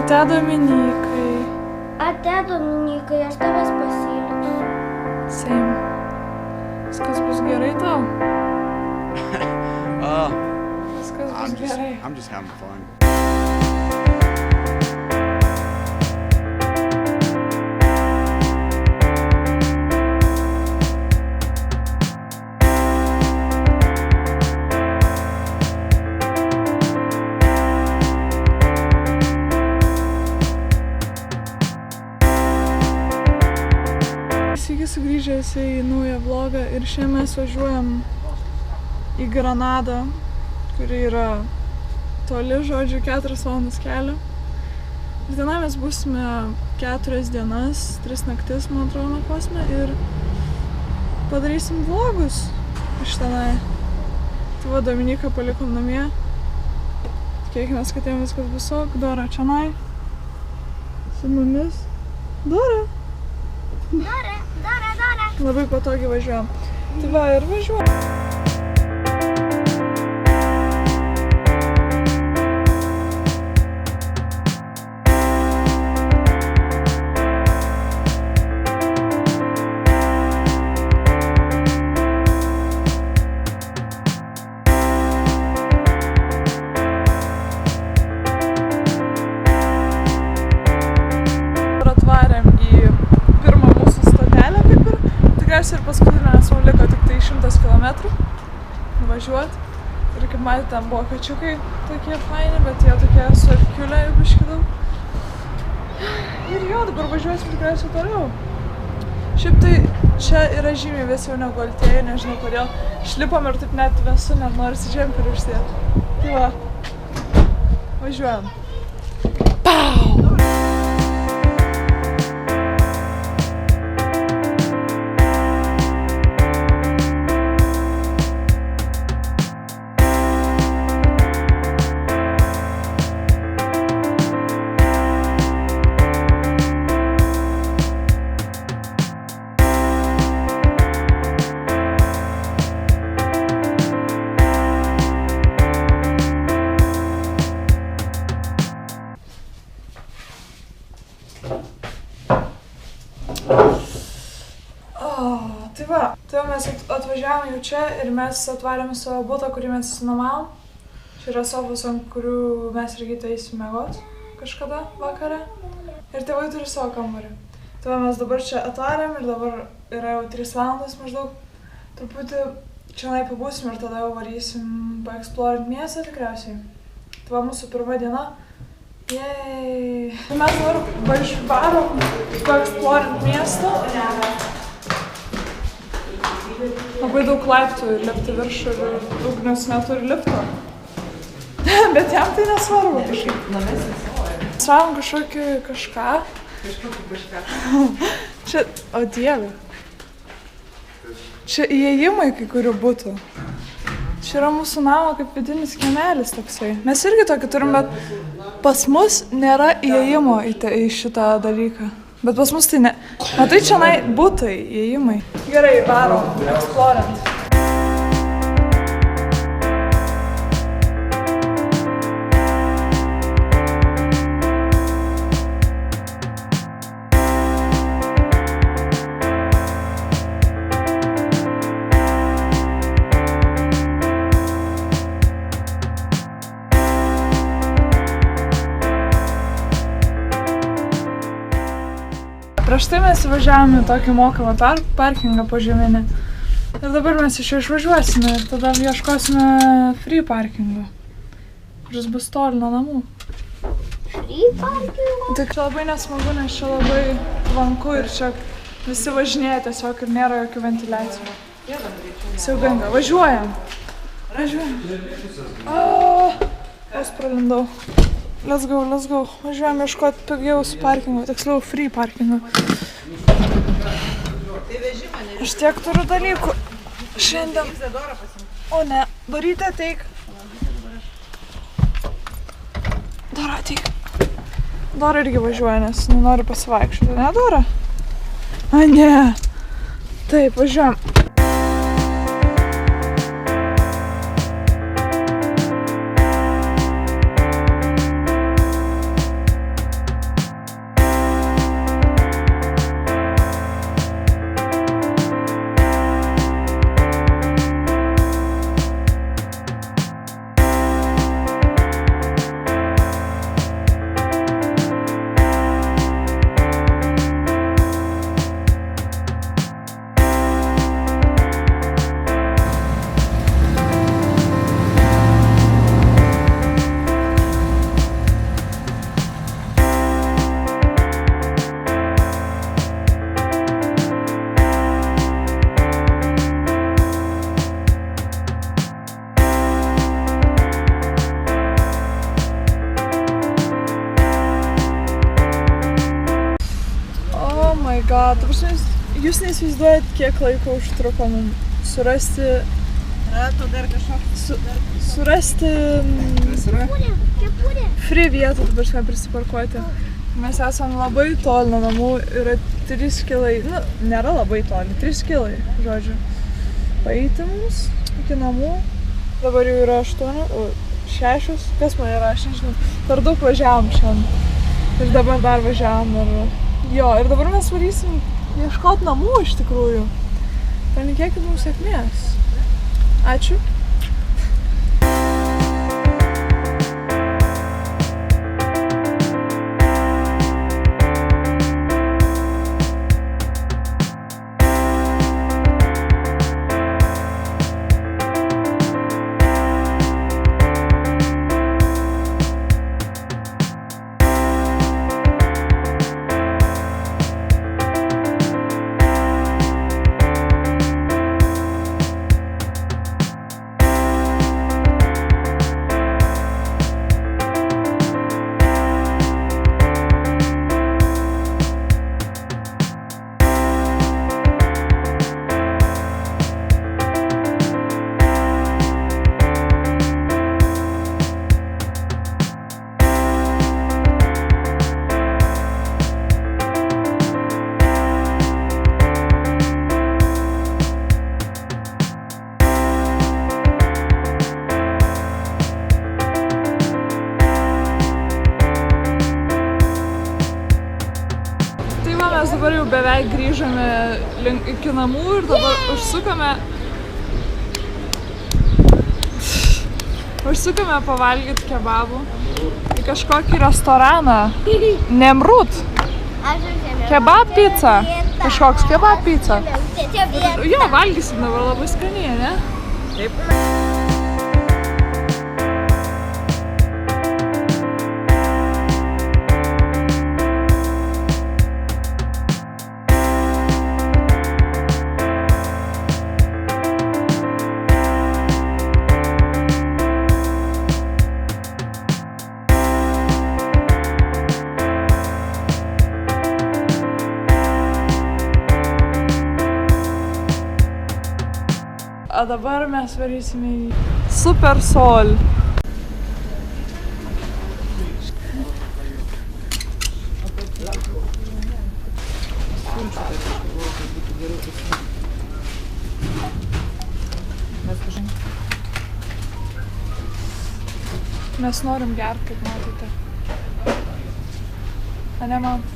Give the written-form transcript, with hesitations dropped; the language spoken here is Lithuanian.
Ate Dominikai. Ate Dominikai, aš tavęs pasiilgsiu. Same. Viskas bus gerai tau? Viskas bus gerai. I'm just having fun. Sveiki sugrįžęs į naują vlogą ir šiandien mes važiuojam į Granadą, kuri yra toli, žodžiu, 4 valandas kelio. Ir tenai mes būsime 4 dienas, 3 naktis, man atrodo, nakvosime ir padarysim vlogus iš tenai. Tai va, Dominiką palikom namie. Tikėkimės, kad jiem viskas bus ok. Dora čionai su mumis. Dora! Dora. Labai patogiai važiuojam. Tai va ir važiuojam. Ir paskutinė, nes mums liko tik tai 100 km nuvažiuot. Ir kaip matėte, ten buvo kačiukai tokie faini, bet jie tokie suapkiulę jau biškį daug. Ir jo, dabar važiuosim tikriausiai toliau. Šiaip tai čia yra žymiai vėsiau negu Altėjai, nežinau kodėl. Išlipom ir taip net vėsu, net norisi džemperį užsidėti. Tai va, važiuojam. Pau! Tai mes atvažiavom jau čia ir mes atvarėm savo butą, kurį mes įsinuomavom. Čia yra sofos, ant kurių mes irgi eisim miegot kažkada vakare. Ir tėvai turi savo kambarį. Tai mes dabar čia atvarėm ir dabar yra jau 3 valandas maždaug. Truputį čia pabūsim ir tada jau varysim paeksplorint miestą tikriausiai. Tai va mūsų pirma diena. Jej! Mes dabar varom paeksplorint miestą. Labai daug laiptų ir lipti viršų ir Ugnius neturi lifto. Bet jam tai nesvarbu kažkaip. Mes radom kažką. Čia, o dieve. Čia įėjimai kai kurių būtų. Čia yra mūsų namo kaip vidinis kiemelis toksai. Mes irgi tokį turim, bet pas mus nėra įėjimo į šitą dalyką. Bet pas mus tai ne. Matai, čia butai, įėjimai. Gerai, varom, eksplorint. Prieš tai mes įvažiavome į tokį mokamą parkingą požeminį. Ir dabar mes iš jo išvažiuosime ir tada ieškosime free parkingo, kuris bus toli nuo namų. Free parkingo? Tai čia labai nesmagu, nes čia labai vanku ir čia visi važinėja tiesiog ir nėra jokių ventiliacijų. Siaubinga. Važiuojam. Vos pralindau. Let's go. Važiuojam ieškoti pigiaus parkingo, tiksliau free parkingo. Aš tiek turiu dalykų šiandien. O ne, Dorytė ateik. Dora ateik. Dora irgi važiuoja, nes nori pasivaikščioti, ne Dora? A ne. Taip, važiuojam. Va, ta prasme, jūs neįsivaizduojat, kiek laiko užtruko mums surasti... Surasti... free vietą, ta prasme, prisiparkuoti. Mes esam labai toli nuo namų, yra 3 kilai, nu, nėra labai toli, 3 kilai, žodžiu. Paeiti mums iki namų, dabar jau yra 6, kas man yra, aš nežinau, per daug važiavom šiandien. Ir dabar dar važiavom ir dabar mes varysim ieškot namų iš tikrųjų. Palinkėkit mums sėkmės. Ačiū. Mes dabar jau beveik grįžome iki namų ir dabar užsukame pavalgyti kebabų į kažkokį restoraną. Nemrut. Kebab pizza. Kažkoks kebab pizza. Jo, valgysim dabar labai skaniai, ne? Taip. O dabar mes varysime į Super Sol. Mes norim gerti, kaip matote. A ne, man?